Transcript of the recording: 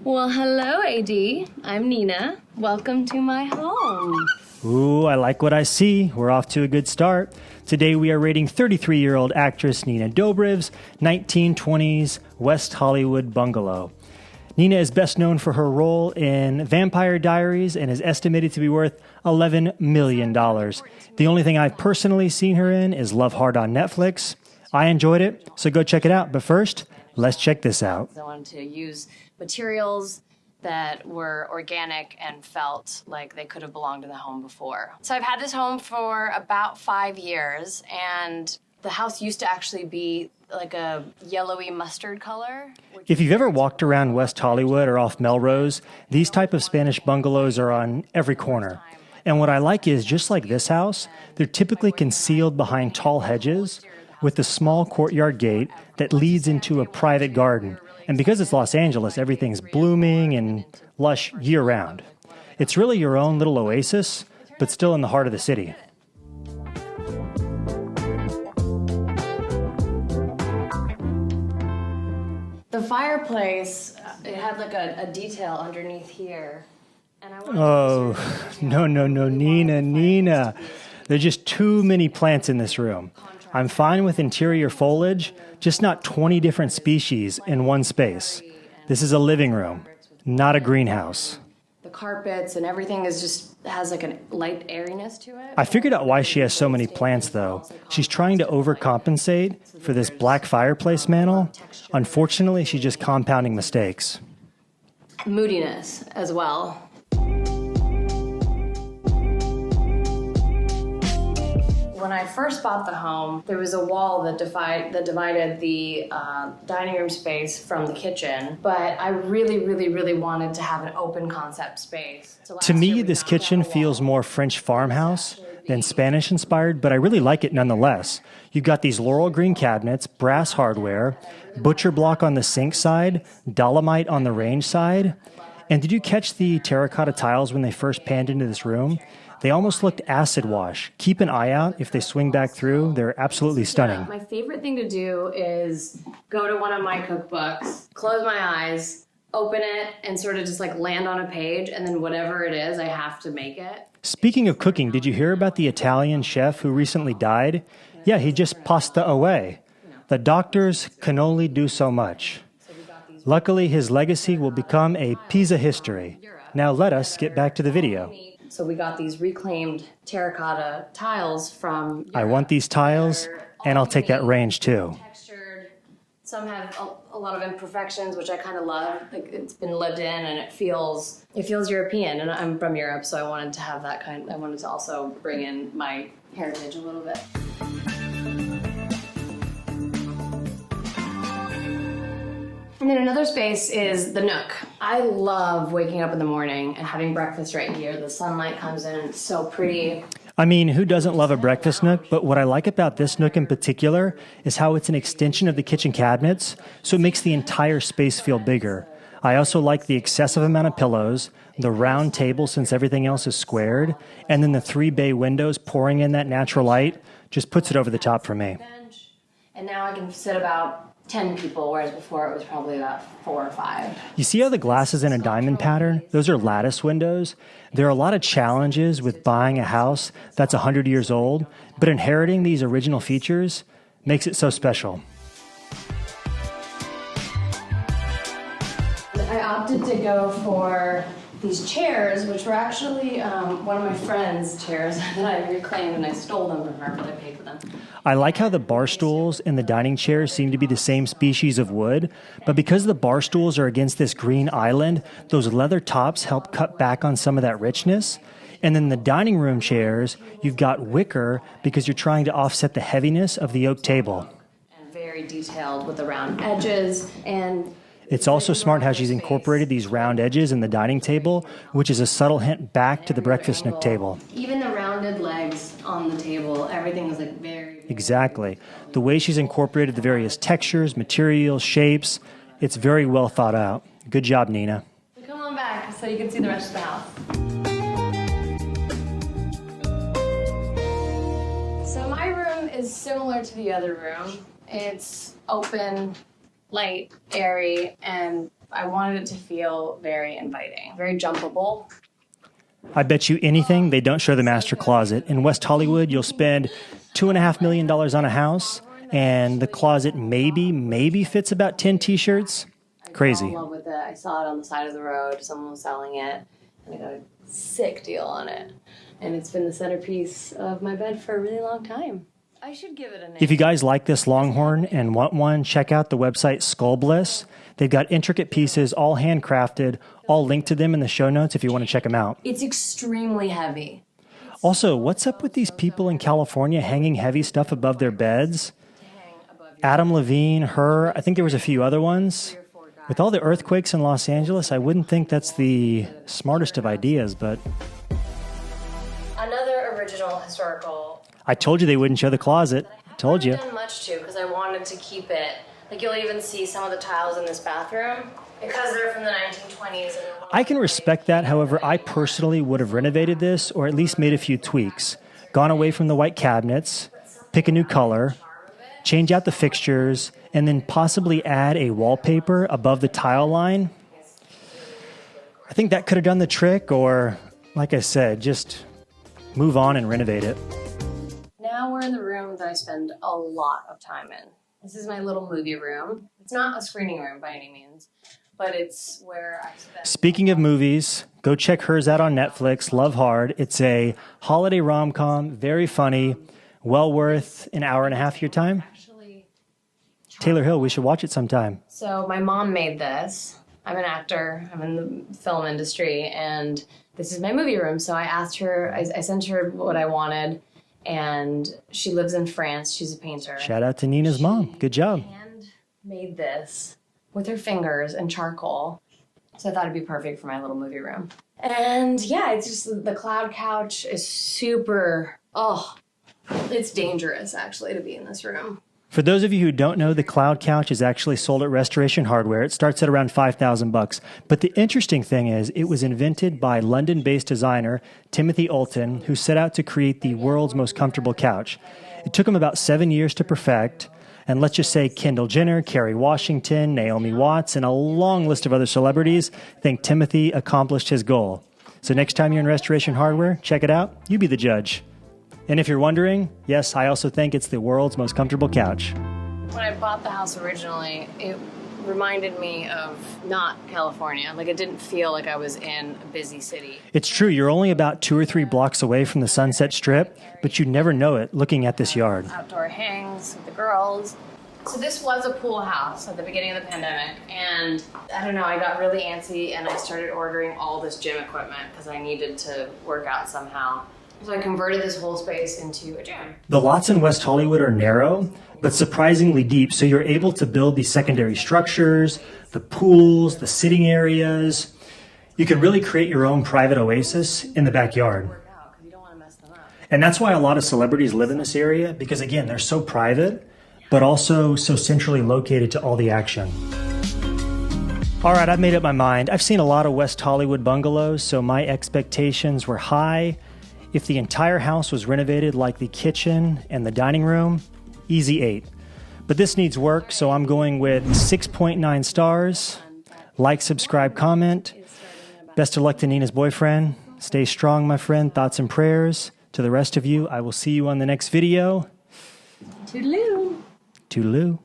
Well, hello, AD. I'm Nina. Welcome to my home. Ooh, I like what I see. We're off to a good start. Today we are rating 33-year-old actress Nina Dobrev's 1920s West Hollywood bungalow. Nina is best known for her role in Vampire Diaries and is estimated to be worth $11 million. The only thing I've personally seen her in is Love Hard on Netflix. I enjoyed it, so go check it out. But first, let's check this out. I wanted to use materials that were organic and felt like they could have belonged in the home before. So I've had this home for about 5 years, and the house used to actually be like a yellowy mustard color. If you've ever walked around West Hollywood or off Melrose, these type of Spanish bungalows are on every corner. And what I like is, just like this house, they're typically concealed behind tall hedges with a small courtyard gate that leads into a private garden. And because it's Los Angeles, everything's blooming and lush year-round. It's really your own little oasis, but still in the heart of the city. The fireplace, it had like a detail underneath here. And I No, Nina. There are just too many plants in this room. I'm fine with interior foliage, just not 20 different species in one space. This is a living room, not a greenhouse. The carpets and everything has like a light airiness to it. I figured out why she has so many plants, though. She's trying to overcompensate for this black fireplace mantle. Unfortunately, she's just compounding mistakes. Moodiness as well. When I first bought the home, there was a wall that divided the dining room space from the kitchen, but I really wanted to have an open concept space. To me, this kitchen feels more French farmhouse than Spanish-inspired, but I really like it nonetheless. You've got these laurel green cabinets, brass hardware, butcher block on the sink side, dolomite on the range side. And did you catch the terracotta tiles when they first panned into this room? They almost looked acid wash. Keep an eye out if they swing back through. They're absolutely stunning. Yeah, my favorite thing to do is go to one of my cookbooks, close my eyes, open it, and sort of just like land on a page, and then whatever it is, I have to make it. Speaking of cooking, did you hear about the Italian chef who recently died? Yeah, he just passed away. The doctors can only do so much. Luckily, his legacy will become a piece of history. Now let us get back to the video. So we got these reclaimed terracotta tiles from Europe. I want these tiles, and I'll take that range too. Textured. Some have a lot of imperfections, which I kind of love. Like, it's been lived in, and it feels European. And I'm from Europe, so I wanted to have that kind. I wanted to also bring in my heritage a little bit. And then another space is the Nook. I love waking up in the morning and having breakfast right here. The sunlight comes in, it's so pretty. I mean, who doesn't love a breakfast nook? But what I like about this nook in particular is how it's an extension of the kitchen cabinets, so it makes the entire space feel bigger. I also like the excessive amount of pillows, the round table since everything else is squared, and then the 3 bay windows pouring in that natural light just puts it over the top for me. And now I can sit about 10 people, whereas before it was probably about 4 or 5. You see how the glass is in a diamond pattern? Those are lattice windows. There are a lot of challenges with buying a house that's 100 years old, but inheriting these original features makes it so special. I opted to go for these chairs, which were actually one of my friend's chairs that I reclaimed, and I stole them from her, but I paid for them. I like how the bar stools and the dining chairs seem to be the same species of wood, but because the bar stools are against this green island, those leather tops help cut back on some of that richness. And then the dining room chairs, you've got wicker because you're trying to offset the heaviness of the oak table. And very detailed with the round edges, and it's also smart how she's incorporated these round edges in the dining table, which is a subtle hint back to the breakfast nook table. Even the rounded legs on the table, everything was like very... Exactly. The way she's incorporated the various textures, materials, shapes, it's very well thought out. Good job, Nina. Come on back so you can see the rest of the house. So my room is similar to the other room. It's open, light, airy, and I wanted it to feel very inviting, very jumpable. I bet you anything they don't show the master closet. In West Hollywood, you'll spend $2.5 million on a house, and the closet maybe fits about 10 t-shirts. Crazy. I fell in love with it. I saw it on the side of the road. Someone was selling it, and I got a sick deal on it. And it's been the centerpiece of my bed for a really long time. I should give it a name. If you guys like this Longhorn and want one, check out the website Skull Bliss. They've got intricate pieces, all handcrafted. I'll link to them in the show notes if you want to check them out. It's extremely heavy. Also, what's up with these people in California hanging heavy stuff above their beds? Adam Levine, her, I think there was a few other ones. With all the earthquakes in Los Angeles, I wouldn't think that's the smartest of ideas, but... Another original historical... I told you they wouldn't show the closet. Told you. I haven't done much to, because I wanted to keep it. Like, you'll even see some of the tiles in this bathroom, because they're from the 1920s. I can respect that. However, I personally would have renovated this, or at least made a few tweaks. Gone away from the white cabinets, pick a new color, change out the fixtures, and then possibly add a wallpaper above the tile line. I think that could have done the trick, or, like I said, just move on and renovate it. Now we're in the room that I spend a lot of time in. This is my little movie room. It's not a screening room by any means, but it's where I spend... Speaking of movies, go check hers out on Netflix, Love Hard. It's a holiday rom-com, very funny, well worth an hour and a half of your time. Taylor Hill, we should watch it sometime. So my mom made this. I'm an actor. I'm in the film industry, and this is my movie room. So I asked her, I sent her what I wanted, and she lives in France. She's a painter. Shout out to Nina's mom. Good job. She made this with her fingers and charcoal. So I thought it'd be perfect for my little movie room. And yeah, it's just, the cloud couch is super, it's dangerous actually to be in this room. For those of you who don't know, the Cloud Couch is actually sold at Restoration Hardware. It starts at around $5,000. But the interesting thing is, it was invented by London-based designer Timothy Oulton, who set out to create the world's most comfortable couch. It took him about 7 years to perfect, and let's just say Kendall Jenner, Kerry Washington, Naomi Watts, and a long list of other celebrities think Timothy accomplished his goal. So next time you're in Restoration Hardware, check it out. You be the judge. And if you're wondering, yes, I also think it's the world's most comfortable couch. When I bought the house originally, it reminded me of not California. Like, it didn't feel like I was in a busy city. It's true, you're only about 2 or 3 blocks away from the Sunset Strip, but you never know it looking at this yard. Outdoor hangs with the girls. So this was a pool house at the beginning of the pandemic, and I don't know, I got really antsy and I started ordering all this gym equipment because I needed to work out somehow. So I converted this whole space into a gym. The lots in West Hollywood are narrow, but surprisingly deep, so you're able to build these secondary structures, the pools, the sitting areas. You can really create your own private oasis in the backyard. And that's why a lot of celebrities live in this area, because again, they're so private, but also so centrally located to all the action. All right, I've made up my mind. I've seen a lot of West Hollywood bungalows, so my expectations were high. If the entire house was renovated like the kitchen and the dining room, easy 8. But this needs work, so I'm going with 6.9 stars. Like, subscribe, comment. Best of luck to Nina's boyfriend. Stay strong, my friend. Thoughts and prayers. To the rest of you, I will see you on the next video. Toodaloo. Toodaloo.